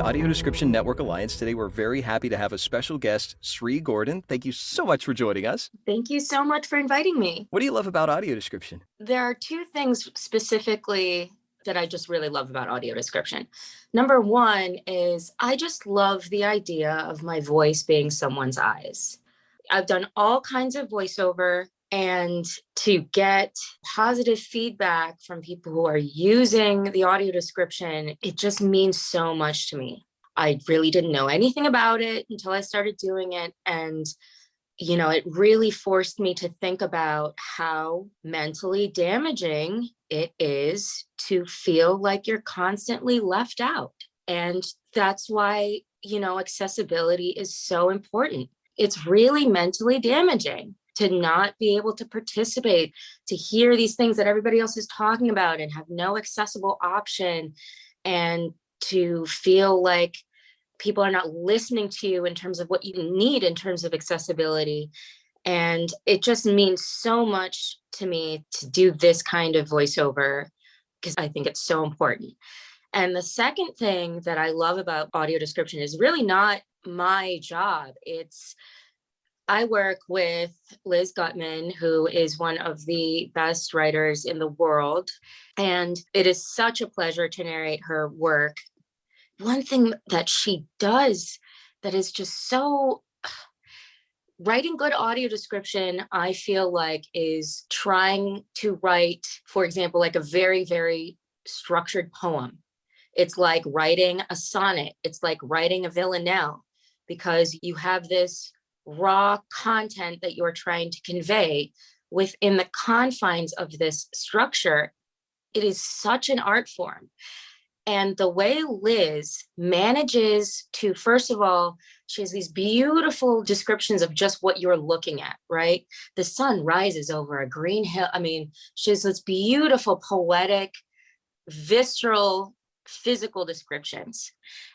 Audio Description Network Alliance. Today, we're very happy to have a special guest, Sri Gordon. Thank you so much for joining us. Thank you so much for inviting me. What do you love about audio description? There are two things specifically that I just really love about audio description. Number one is I just love the idea of my voice being someone's eyes. I've done all kinds of voiceover, and to get positive feedback from people who are using the audio description, it just means so much to me. I really didn't know anything about it until I started doing it. And it really forced me to think about how mentally damaging it is to feel like you're constantly left out. And that's why, accessibility is so important. It's really mentally damaging to not be able to participate, to hear these things that everybody else is talking about and have no accessible option, and to feel like people are not listening to you in terms of what you need in terms of accessibility. And it just means so much to me to do this kind of voiceover because I think it's so important. And the second thing that I love about audio description is really not my job. I work with Liz Gutman, who is one of the best writers in the world. And it is such a pleasure to narrate her work. One thing that she does that is just so writing good audio description, I feel like, is trying to write, for example, like a very, very structured poem. It's like writing a sonnet. It's like writing a villanelle, because you have this raw content that you're trying to convey within the confines of this structure. It is such an art form. And the way Liz manages to, first of all, she has these beautiful descriptions of just what you're looking at, right? The sun rises over a green hill. I mean, she has this beautiful, poetic, visceral, physical descriptions.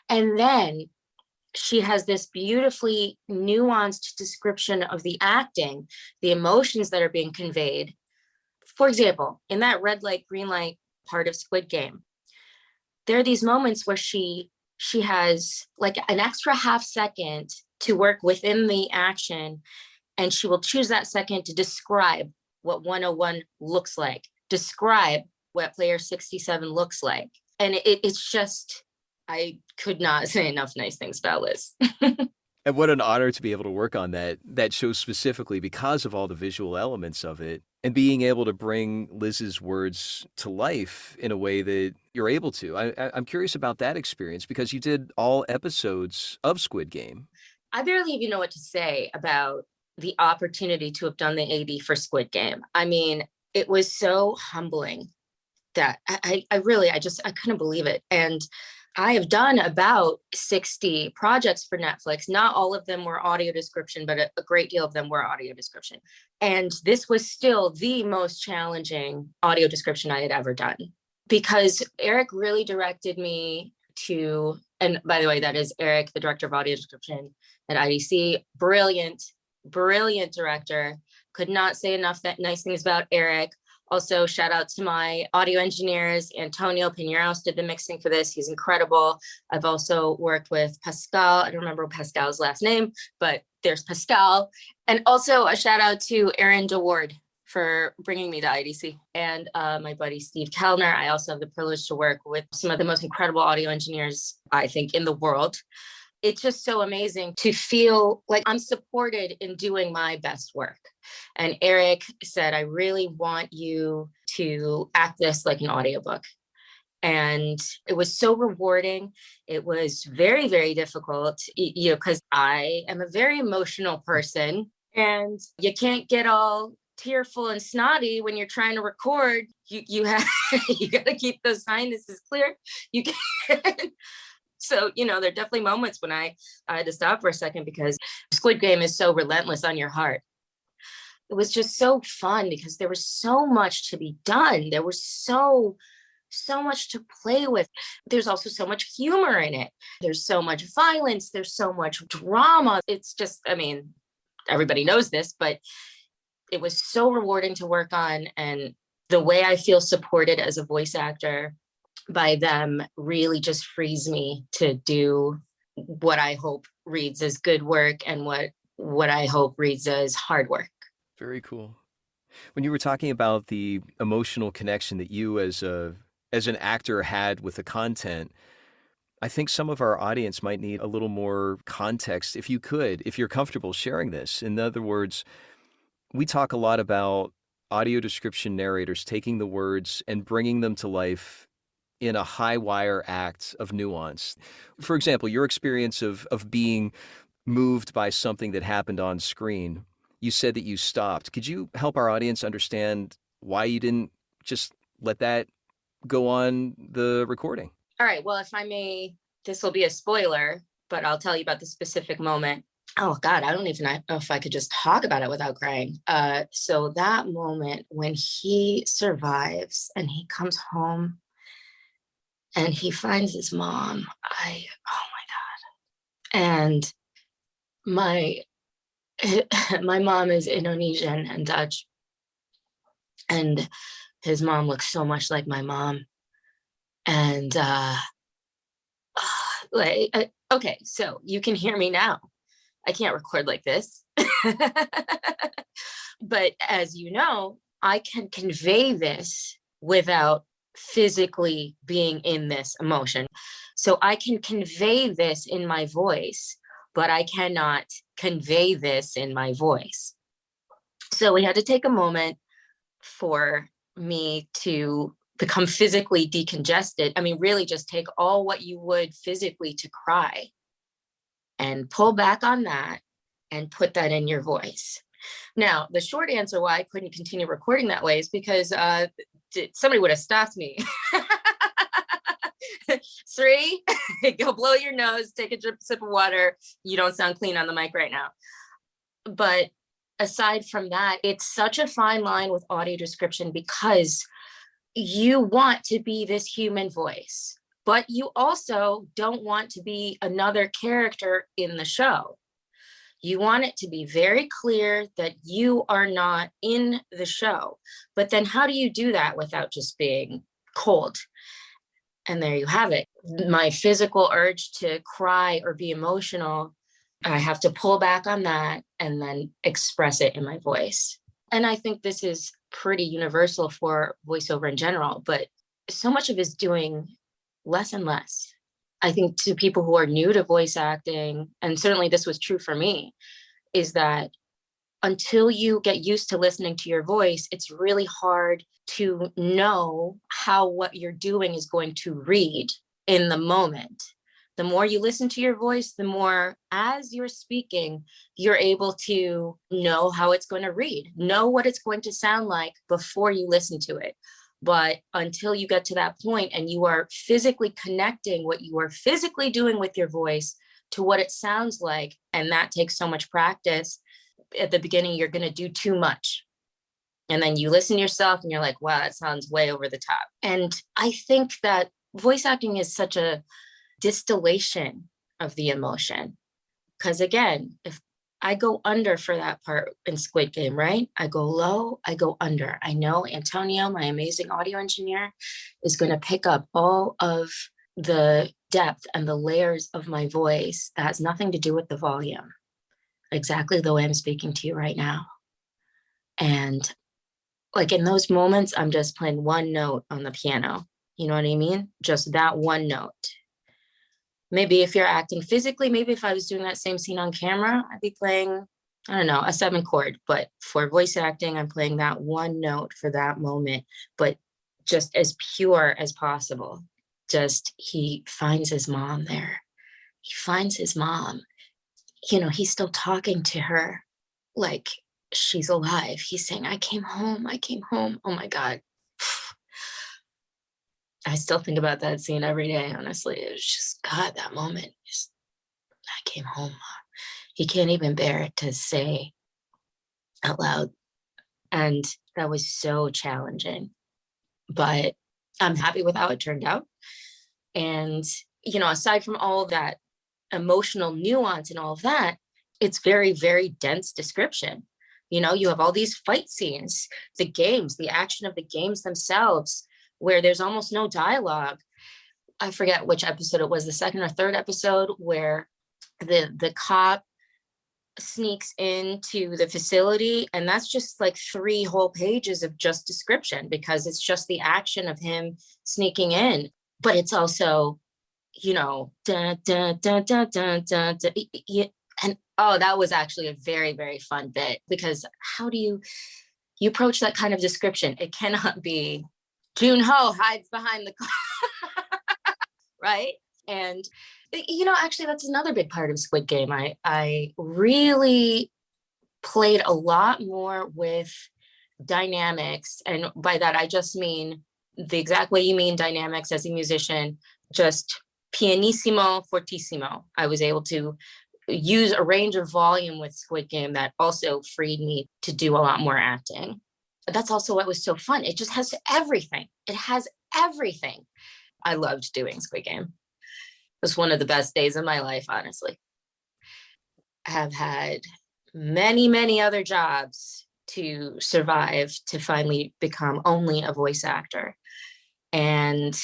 And then she has this beautifully nuanced description of the acting, the emotions that are being conveyed. For example, in that red light, green light part of Squid Game, there are these moments where she has like an extra half second to work within the action, and she will choose that second to describe what 101 looks like, describe what player 67 looks like. And it's just, I could not say enough nice things about Liz. And what an honor to be able to work on that show specifically because of all the visual elements of it, and being able to bring Liz's words to life in a way that you're able to. I'm curious about that experience because you did all episodes of Squid Game. I barely even know what to say about the opportunity to have done the AD for Squid Game. I mean, it was so humbling that I couldn't believe it. And I have done about 60 projects for Netflix. Not all of them were audio description, but a great deal of them were audio description. And this was still the most challenging audio description I had ever done, because Eric really directed me to, and by the way, that is Eric, the director of audio description at IDC. Brilliant, brilliant director. Could not say enough nice things about Eric. Also, shout out to my audio engineers. Antonio Pineros did the mixing for this. He's incredible. I've also worked with Pascal. I don't remember Pascal's last name, but there's Pascal. And also a shout out to Aaron DeWard for bringing me to IDC, and my buddy Steve Kellner. I also have the privilege to work with some of the most incredible audio engineers, I think, in the world. It's just so amazing to feel like I'm supported in doing my best work. And Eric said, I really want you to act this like an audiobook. And it was so rewarding. It was very, very difficult, because I am a very emotional person, and you can't get all tearful and snotty when you're trying to record. You have you got to keep those sinuses clear. You can. So, there are definitely moments when I had to stop for a second, because Squid Game is so relentless on your heart. It was just so fun because there was so much to be done. There was so much to play with. There's also so much humor in it. There's so much violence. There's so much drama. It's just, everybody knows this, but it was so rewarding to work on. And the way I feel supported as a voice actor by them really just frees me to do what I hope reads as good work and what I hope reads as hard work. Very cool. When you were talking about the emotional connection that you as an actor had with the content, I think some of our audience might need a little more context if you could, if you're comfortable sharing this. In other words, we talk a lot about audio description narrators taking the words and bringing them to life in a high wire act of nuance. For example, your experience of being moved by something that happened on screen. You said that you stopped. Could you help our audience understand why you didn't just let that go on the recording? All right. Well, if I may, this will be a spoiler, but I'll tell you about the specific moment. Oh God, I don't even know if I could just talk about it without crying. So that moment when he survives and he comes home and he finds his mom, oh my God. And my my mom is Indonesian and Dutch, and his mom looks so much like my mom. And okay, so you can hear me now. I can't record like this. But as you know, I can convey this without physically being in this emotion. So I can convey this in my voice, but I cannot convey this in my voice. So we had to take a moment for me to become physically decongested. I mean, really just take all what you would physically to cry and pull back on that and put that in your voice. Now, the short answer why I couldn't continue recording that way is because somebody would have stopped me. Sri, go blow your nose, take a sip of water. You don't sound clean on the mic right now. But aside from that, it's such a fine line with audio description because you want to be this human voice, but you also don't want to be another character in the show. You want it to be very clear that you are not in the show. But then how do you do that without just being cold? And there you have it. My physical urge to cry or be emotional, I have to pull back on that and then express it in my voice. And I think this is pretty universal for voiceover in general, but so much of it is doing less and less. I think to people who are new to voice acting, and certainly this was true for me, is that until you get used to listening to your voice, it's really hard to know how what you're doing is going to read in the moment. The more you listen to your voice, the more as you're speaking, you're able to know how it's going to read, know what it's going to sound like before you listen to it. But until you get to that point and you are physically connecting what you are physically doing with your voice to what it sounds like, and that takes so much practice, at the beginning, you're going to do too much. And then you listen to yourself and you're like, wow, that sounds way over the top. And I think that voice acting is such a distillation of the emotion. Because again, if I go under for that part in Squid Game, right? I go low, I go under. I know Antonio, my amazing audio engineer, is going to pick up all of the depth and the layers of my voice that has nothing to do with the volume, exactly the way I'm speaking to you right now. And like in those moments, I'm just playing one note on the piano. You know what I mean? Just that one note. Maybe if you're acting physically, maybe if I was doing that same scene on camera, I'd be playing, I don't know, a 7 chord. But for voice acting, I'm playing that one note for that moment, but just as pure as possible. Just he finds his mom there. He finds his mom. You know, he's still talking to her like she's alive. He's saying, I came home. I came home. Oh my God. I still think about that scene every day, honestly. It was just, God, that moment. Just, I came home. He can't even bear it to say out loud. And that was so challenging. But I'm happy with how it turned out. And, you know, aside from all that emotional nuance and all of that, it's very, very dense description. You know, you have all these fight scenes, the games, the action of the games themselves, where there's almost no dialogue, I forget which episode it was, the second or third episode, where the cop sneaks into the facility, and that's just like 3 whole pages of just description, because it's just the action of him sneaking in, but it's also, dun, dun, dun, dun, dun, dun, dun, and oh, that was actually a very, very fun bit, because how do you approach that kind of description? It cannot be Jun Ho hides behind the car, right? And actually, that's another big part of Squid Game. I really played a lot more with dynamics, and by that I just mean the exact way you mean dynamics as a musician, just pianissimo fortissimo. I was able to use a range of volume with Squid Game that also freed me to do a lot more acting. That's also what was so fun. It just has everything. It has everything. I loved doing Squid Game. It was one of the best days of my life, honestly. I have had many, many other jobs to survive to finally become only a voice actor. And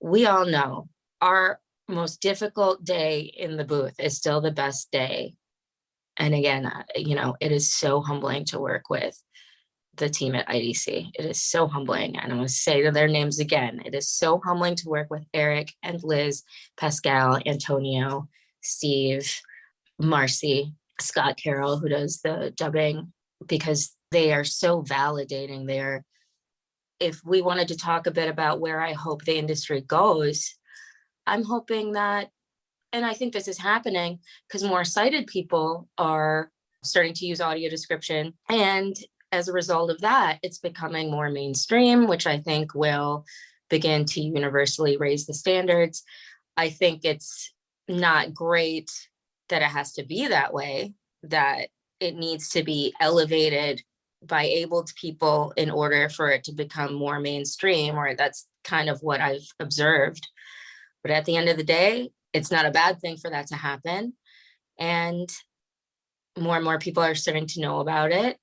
we all know our most difficult day in the booth is still the best day. And again, it is so humbling to work with the team at IDC. It is so humbling. And I'm going to say their names again. It is so humbling to work with Eric and Liz, Pascal, Antonio, Steve, Marcy, Scott Carroll, who does the dubbing, because they are so validating there. If we wanted to talk a bit about where I hope the industry goes, I'm hoping that, and I think this is happening because more sighted people are starting to use audio description. And as a result of that, it's becoming more mainstream, which I think will begin to universally raise the standards. I think it's not great that it has to be that way, that it needs to be elevated by abled people in order for it to become more mainstream, or that's kind of what I've observed. But at the end of the day, it's not a bad thing for that to happen. And more people are starting to know about it.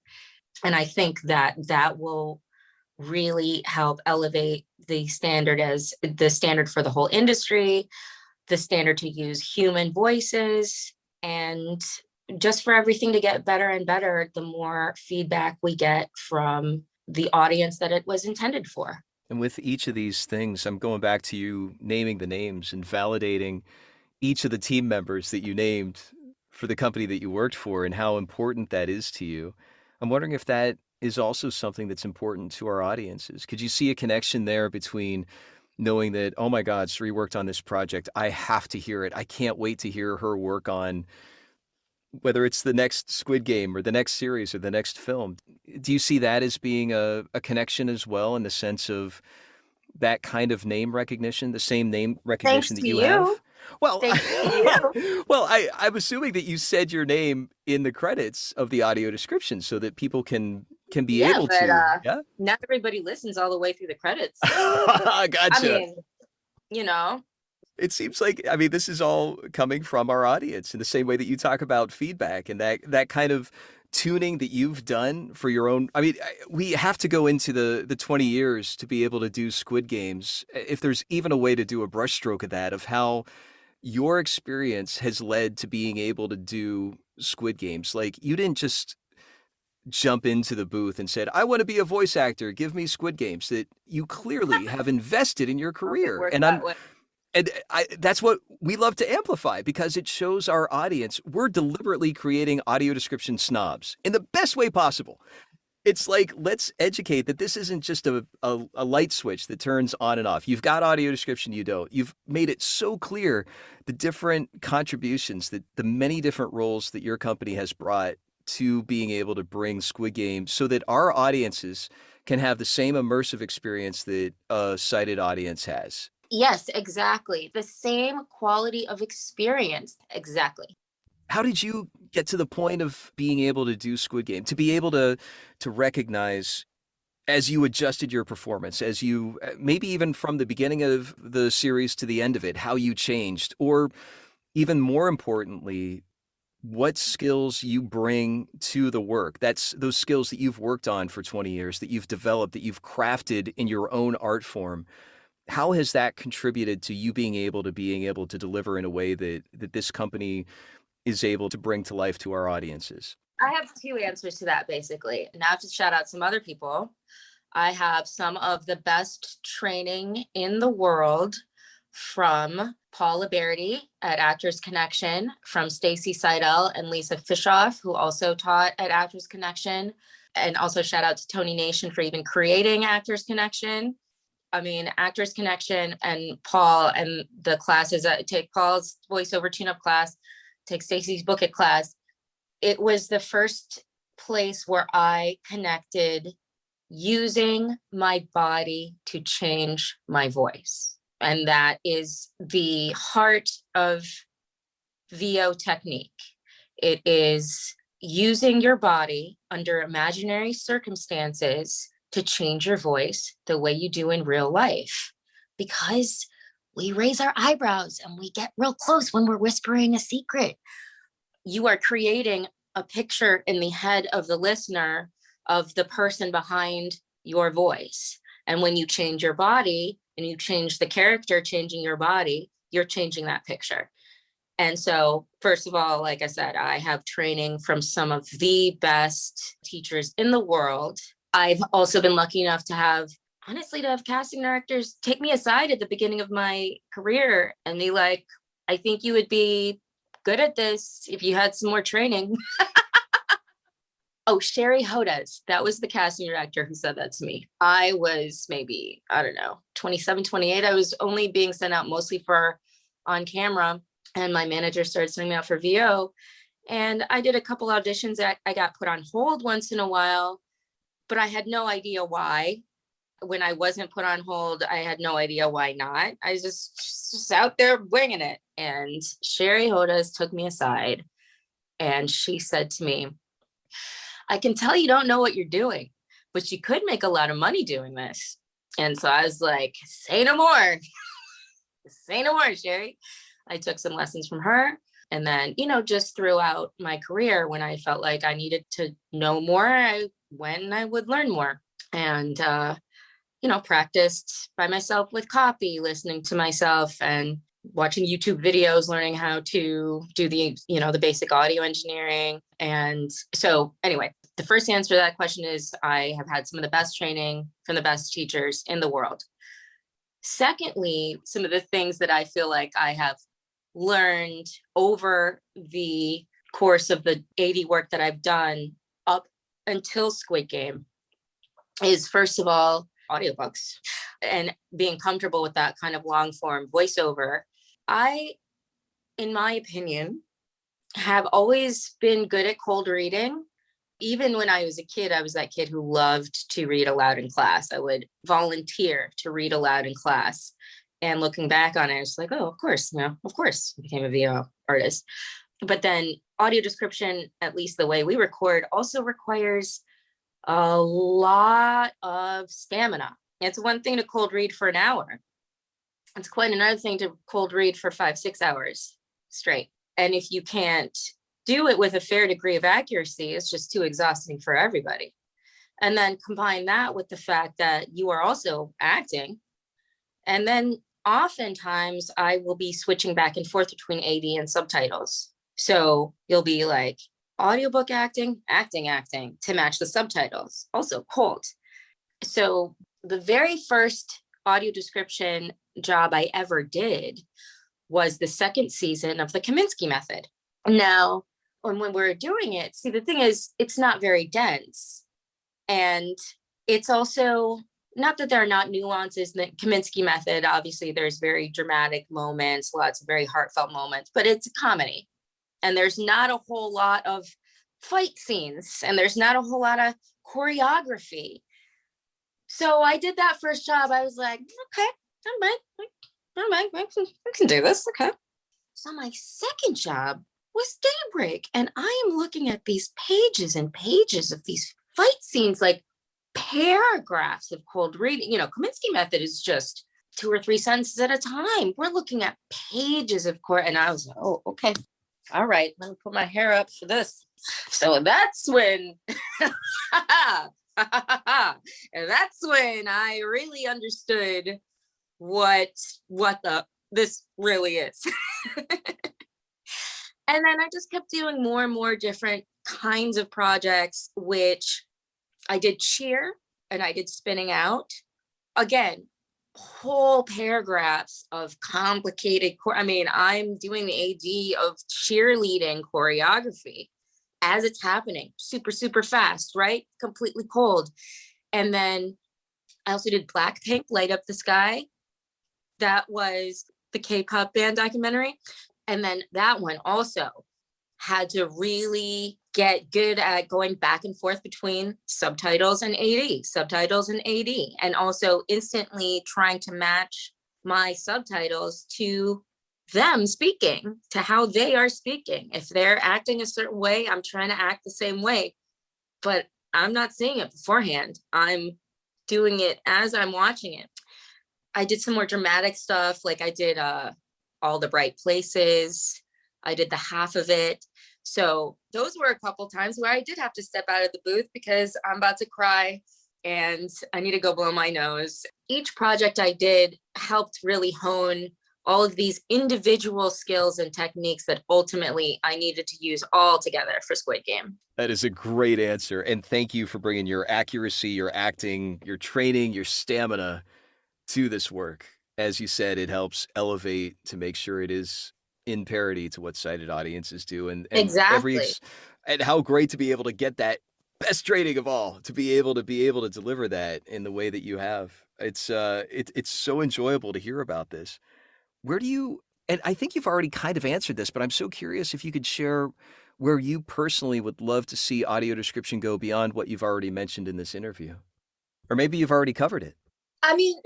And I think that that will really help elevate the standard as the standard for the whole industry, the standard to use human voices, and just for everything to get better and better, the more feedback we get from the audience that it was intended for. And with each of these things, I'm going back to you naming the names and validating each of the team members that you named for the company that you worked for and how important that is to you. I'm wondering if that is also something that's important to our audiences. Could you see a connection there between knowing that, oh my God, Sri worked on this project. I have to hear it. I can't wait to hear her work on whether it's the next Squid Game or the next series or the next film. Do you see that as being a connection as well, in the sense of that kind of name recognition, the same name Thanks recognition that to you have? you. Well, Thanks to you. well, I'm assuming that you said your name in the credits of the audio description so that people can be Yeah, able but to. Yeah. not everybody listens all the way through the credits. I Gotcha. mean, you know, It seems like, I mean, this is all coming from our audience in the same way that you talk about feedback and that kind of tuning that you've done for your own. I mean, we have to go into the 20 years to be able to do Squid Games. If there's even a way to do a brushstroke of that, of how your experience has led to being able to do Squid Games. Like, you didn't just jump into the booth and said, I want to be a voice actor, give me Squid Games. That you clearly have invested in your it career. works that way. That's what we love to amplify, because it shows our audience we're deliberately creating audio description snobs in the best way possible. It's like, let's educate that this isn't just a light switch that turns on and off. You've got audio description, you don't. You've made it so clear the different contributions, that the many different roles that your company has brought to being able to bring Squid Game so that our audiences can have the same immersive experience that a sighted audience has. Yes, exactly. The same quality of experience. Exactly. How did you get to the point of being able to do Squid Game, to be able to recognize, as you adjusted your performance, as you maybe even from the beginning of the series to the end of it, how you changed, or even more importantly, what skills you bring to the work? That's those skills that you've worked on for 20 years, that you've developed, that you've crafted in your own art form. How has that contributed to you being able to deliver in a way that this company is able to bring to life to our audiences? I have two answers to that basically. Now to shout out some other people. I have some of the best training in the world from Paul Liberty at Actors Connection, from Stacy Seidel and Lisa Fishoff, who also taught at Actors Connection. And also shout out to Tony Nation for even creating Actors Connection. I mean, Actors Connection and Paul and the classes that take Paul's voiceover tune-up class, take Stacy's book it class. It was the first place where I connected using my body to change my voice. And that is the heart of VO technique. It is using your body under imaginary circumstances to change your voice the way you do in real life. Because we raise our eyebrows and we get real close when we're whispering a secret. You are creating a picture in the head of the listener of the person behind your voice. And when you change your body and you change the character, changing your body, you're changing that picture. And so, first of all, like I said, I have training from some of the best teachers in the world. I've also been lucky enough to have, honestly, to have casting directors take me aside at the beginning of my career and be like, I think you would be good at this if you had some more training. Oh, Sherry Hodes. That was the casting director who said that to me. I was maybe, I don't know, 27, 28. I was only being sent out mostly for on camera. And my manager started sending me out for VO. And I did a couple auditions that I got put on hold once in a while, but I had no idea why. When I wasn't put on hold, I had no idea why not. I was just out there winging it. And Sherry Hodes took me aside and she said to me, I can tell you don't know what you're doing, but you could make a lot of money doing this. And so I was like, say no more. Say no more, Sherry. I took some lessons from her. And then, just throughout my career, when I felt like I needed to know more, when I would learn more. And, practiced by myself with copy, listening to myself and watching YouTube videos, learning how to do the basic audio engineering. And so anyway, the first answer to that question is I have had some of the best training from the best teachers in the world. Secondly, some of the things that I feel like I have learned over the course of the 80 work that I've done up until Squid Game is, first of all, audiobooks and being comfortable with that kind of long form voiceover. I, in my opinion, have always been good at cold reading. Even when I was a kid, I was that kid who loved to read aloud in class. I would volunteer to read aloud in class. And looking back on it, it's like, oh, of course, I became a VO artist. But then audio description, at least the way we record, also requires a lot of stamina. It's one thing to cold read for an hour. It's quite another thing to cold read for 5-6 hours straight. And if you can't do it with a fair degree of accuracy, it's just too exhausting for everybody. And then combine that with the fact that you are also acting. And then oftentimes I will be switching back and forth between AD and subtitles. So you'll be like audiobook acting to match the subtitles, also cold. So the very first audio description job I ever did was the second season of the Kaminsky Method. Now, when we're doing it, see, the thing is, it's not very dense. And it's also not that there are not nuances in the Kaminsky Method. Obviously, there's very dramatic moments, lots of very heartfelt moments, but it's a comedy. And there's not a whole lot of fight scenes, and there's not a whole lot of choreography. So I did that first job. I was like, okay, I'm right. I can do this. Okay. So my second job was Daybreak. And I am looking at these pages and pages of these fight scenes, like paragraphs of cold reading. Kaminsky Method is just 2 or 3 sentences at a time. We're looking at pages of court. And I was like, oh, okay. All right. Let me put my hair up for this. So that's when, and that's when I really understood this really is. And then I just kept doing more and more different kinds of projects, which I did cheer and I did spinning out. Again, whole paragraphs of complicated, I'm doing the AD of cheerleading choreography as it's happening, super, super fast, right? Completely cold. And then I also did Blackpink, Light Up the Sky. That was the K-pop band documentary. And then that one also had to really get good at going back and forth between subtitles and AD, and also instantly trying to match my subtitles to them speaking, to how they are speaking. If they're acting a certain way, I'm trying to act the same way, but I'm not seeing it beforehand. I'm doing it as I'm watching it. I did some more dramatic stuff, like I did All the Bright Places. I did the half of it. So those were a couple times where I did have to step out of the booth because I'm about to cry and I need to go blow my nose. Each project I did helped really hone all of these individual skills and techniques that ultimately I needed to use all together for Squid Game. That is a great answer. And thank you for bringing your accuracy, your acting, your training, your stamina to this work. As you said, it helps elevate to make sure it is in parity to what sighted audiences do. And exactly. And how great to be able to get that best training of all, to be able to deliver that in the way that you have. It's so enjoyable to hear about this. Where do you, and I think you've already kind of answered this, but I'm so curious if you could share where you personally would love to see audio description go beyond what you've already mentioned in this interview. Or maybe you've already covered it.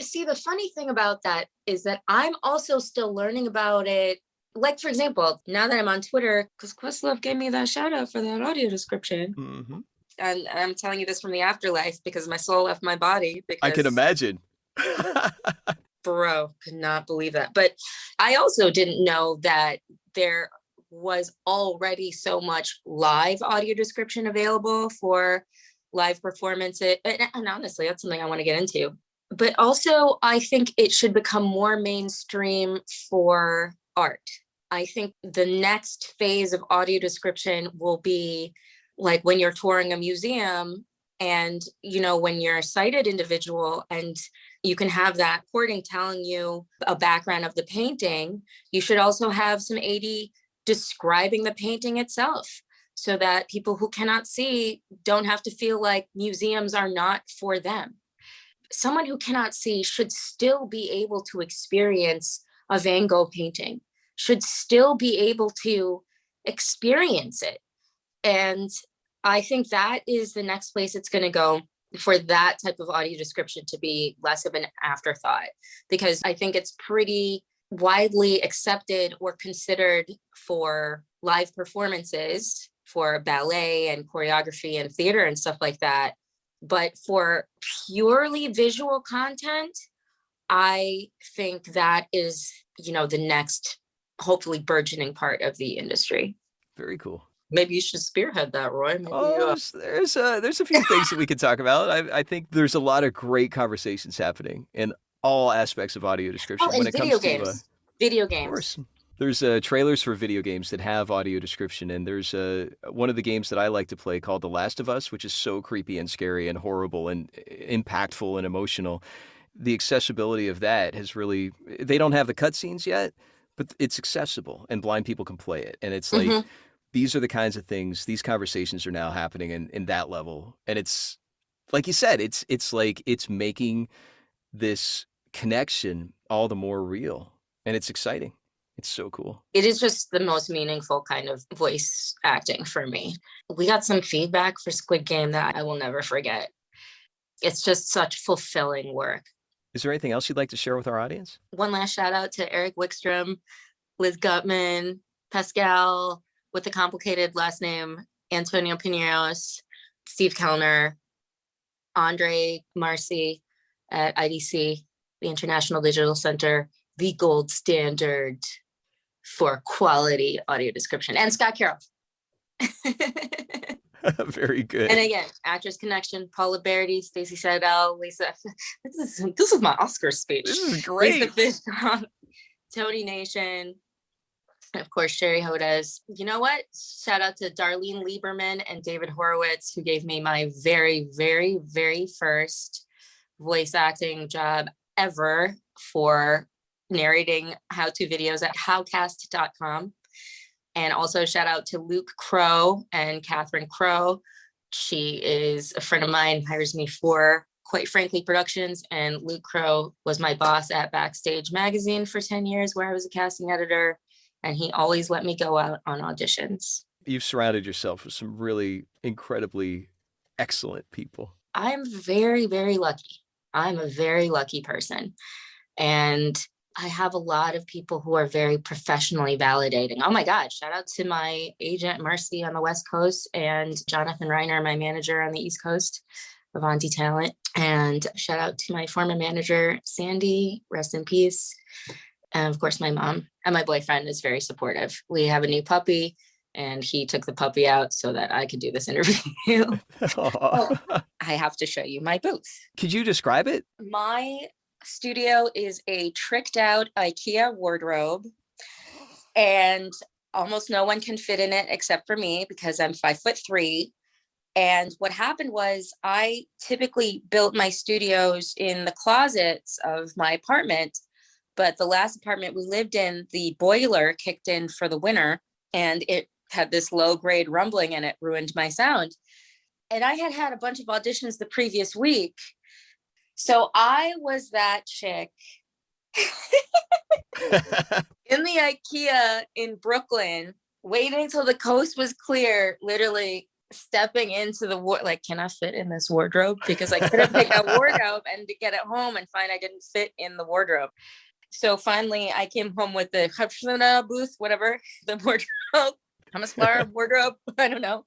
See, the funny thing about that is that I'm also still learning about it. Like, for example, now that I'm on Twitter, because Questlove gave me that shout out for that audio description. Mm-hmm. And I'm telling you this from the afterlife because my soul left my body. I can imagine. Bro, could not believe that. But I also didn't know that there was already so much live audio description available for live performances. And honestly, that's something I want to get into. But also, I think it should become more mainstream for art. I think the next phase of audio description will be like when you're touring a museum and, when you're a sighted individual and you can have that recording telling you a background of the painting, you should also have some AD describing the painting itself so that people who cannot see don't have to feel like museums are not for them. Someone who cannot see should still be able to experience a Van Gogh painting, should still be able to experience it. And I think that is the next place it's going to go, for that type of audio description to be less of an afterthought, because I think it's pretty widely accepted or considered for live performances, for ballet and choreography and theater and stuff like that. But for purely visual content, I think that is, the next, hopefully burgeoning part of the industry. Very cool. Maybe you should spearhead that, Roy. Maybe there's a few things that we could talk about. I think there's a lot of great conversations happening in all aspects of audio description when it comes to video games. Of course. There's trailers for video games that have audio description, and there's one of the games that I like to play called The Last of Us, which is so creepy and scary and horrible and impactful and emotional. The accessibility of that has really, they don't have the cutscenes yet, but it's accessible and blind people can play it. And it's like, these are the kinds of things, these conversations are now happening in that level. And it's, like you said, it's like, it's making this connection all the more real, and it's exciting. It's so cool. It is just the most meaningful kind of voice acting for me. We got some feedback for Squid Game that I will never forget. It's just such fulfilling work. Is there anything else you'd like to share with our audience? One last shout out to Eric Wickstrom, Liz Gutman, Pascal with the complicated last name, Antonio Pineros, Steve Kellner, Andre Marcy at IDC, the International Digital Center, the gold standard for quality audio description, and Scott Carroll. Very good. And again, Actress Connection, Paula Beardy, Stacey Seidel, Lisa. This is my Oscar speech. This is great. Lisa Fish, Tony Nation, and of course, Sherry Hodes. You know what? Shout out to Darlene Lieberman and David Horowitz, who gave me my very, very, very first voice acting job ever for narrating how-to videos at howcast.com. And also shout out to Luke Crow and Catherine Crow. She is a friend of mine, hires me for Quite Frankly Productions. And Luke Crow was my boss at Backstage Magazine for 10 years, where I was a casting editor. And he always let me go out on auditions. You've surrounded yourself with some really incredibly excellent people. I'm very, very lucky. I'm a very lucky person. And I have a lot of people who are very professionally validating. Oh my God, shout out to my agent, Marcy, on the West Coast, and Jonathan Reiner, my manager on the East Coast, Avanti Talent. And shout out to my former manager, Sandy, rest in peace. And of course, my mom and my boyfriend is very supportive. We have a new puppy, and he took the puppy out so that I could do this interview. Oh, I have to show you my booth. Could you describe it? My studio is a tricked out IKEA wardrobe, and almost no one can fit in it except for me because I'm 5'3". And what happened was I typically built my studios in the closets of my apartment, but the last apartment we lived in, the boiler kicked in for the winter and it had this low grade rumbling and it ruined my sound. And I had had a bunch of auditions the previous week. So I was that chick in the IKEA in Brooklyn, waiting till the coast was clear, literally stepping into the like, can I fit in this wardrobe? Because I couldn't pick a wardrobe and to get it home and find I didn't fit in the wardrobe. So finally I came home with the booth, whatever, the wardrobe, Hamaspar wardrobe, I don't know.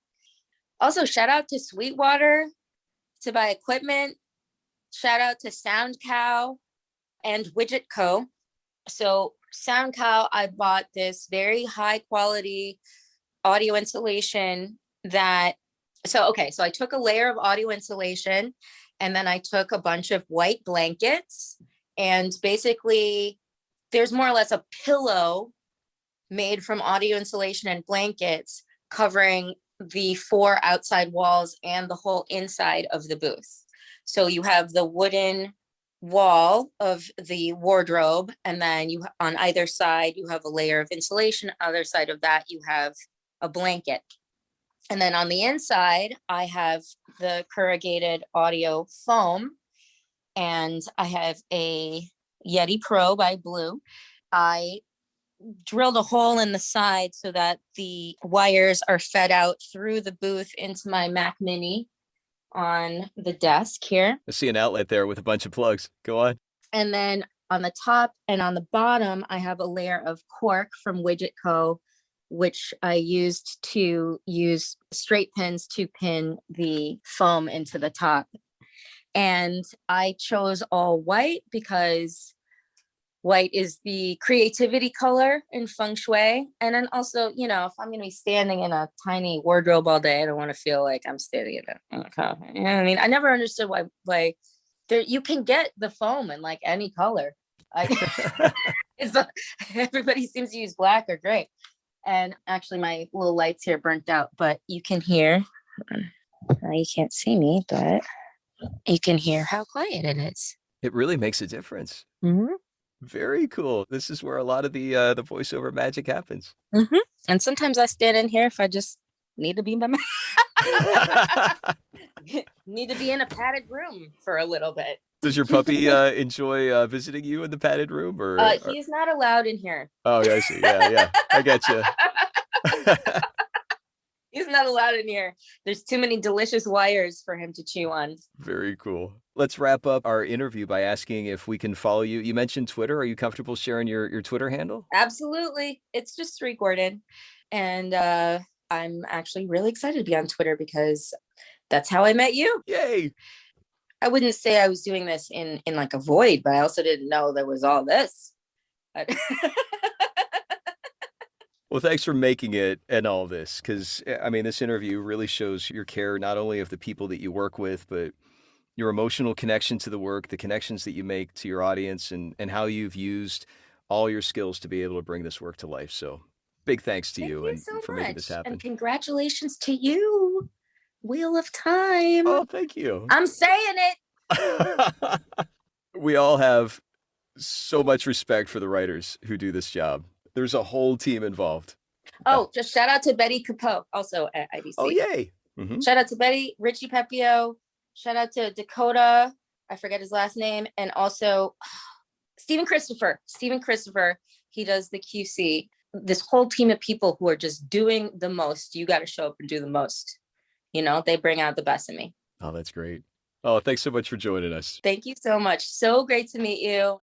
Also, shout out to Sweetwater to buy equipment. Shout out to Sound Cow and Widget Co. So Sound Cow, I bought this very high quality audio insulation so I took a layer of audio insulation and then I took a bunch of white blankets, and basically there's more or less a pillow made from audio insulation and blankets covering the 4 outside walls and the whole inside of the booth. So you have the wooden wall of the wardrobe, and then you on either side you have a layer of insulation. Other side of that you have a blanket. And then on the inside, I have the corrugated audio foam, and I have a Yeti Pro by Blue. I drilled a hole in the side so that the wires are fed out through the booth into my Mac Mini on the desk here. I see an outlet there with a bunch of plugs. Go on. And then on the top and on the bottom, I have a layer of cork from Widget Co., which I used to use straight pins to pin the foam into the top. And I chose all white because white is the creativity color in feng shui. And then also, if I'm going to be standing in a tiny wardrobe all day, I don't want to feel like I'm standing in a coffin. You know what I mean? I never understood why there, you can get the foam in like any color. Everybody seems to use black or gray. And actually my little lights here burnt out, but you can hear, you can't see me, but you can hear how quiet it is. It really makes a difference. Mm-hmm. Very cool. This is where a lot of the voiceover magic happens. Mm-hmm. And sometimes I stand in here if I just need to be by need to be in a padded room for a little bit. Does your puppy enjoy visiting you in the padded room, or he's not allowed in here? Oh, yeah, I see. Yeah, I get you. He's not allowed in here. There's too many delicious wires for him to chew on. Very cool. Let's wrap up our interview by asking if we can follow you. You mentioned Twitter. Are you comfortable sharing your Twitter handle? Absolutely. It's just 3 Gordon. And I'm actually really excited to be on Twitter because that's how I met you. Yay. I wouldn't say I was doing this in like a void, but I also didn't know there was all this. Well, thanks for making it and all this, because I mean, this interview really shows your care not only of the people that you work with, but your emotional connection to the work, the connections that you make to your audience, and how you've used all your skills to be able to bring this work to life. So, big thanks to Thank you you and so for making this much. And happen. congratulations to you, Wheel of Time. Oh, thank you. I'm saying it. We all have so much respect for the writers who do this job. There's a whole team involved. Yeah. Oh, just shout out to Betty Capo, also at Oh, IDC. yay. Hmm. Shout out to Betty, Richie Pepio. Shout out to Dakota. I forget his last name. And also Stephen Christopher. Stephen Christopher. He does the QC. This whole team of people who are just doing the most. You got to show up and do the most. You know, they bring out the best in me. Oh, that's great. Oh, thanks so much for joining us. Thank you so much. So great to meet you.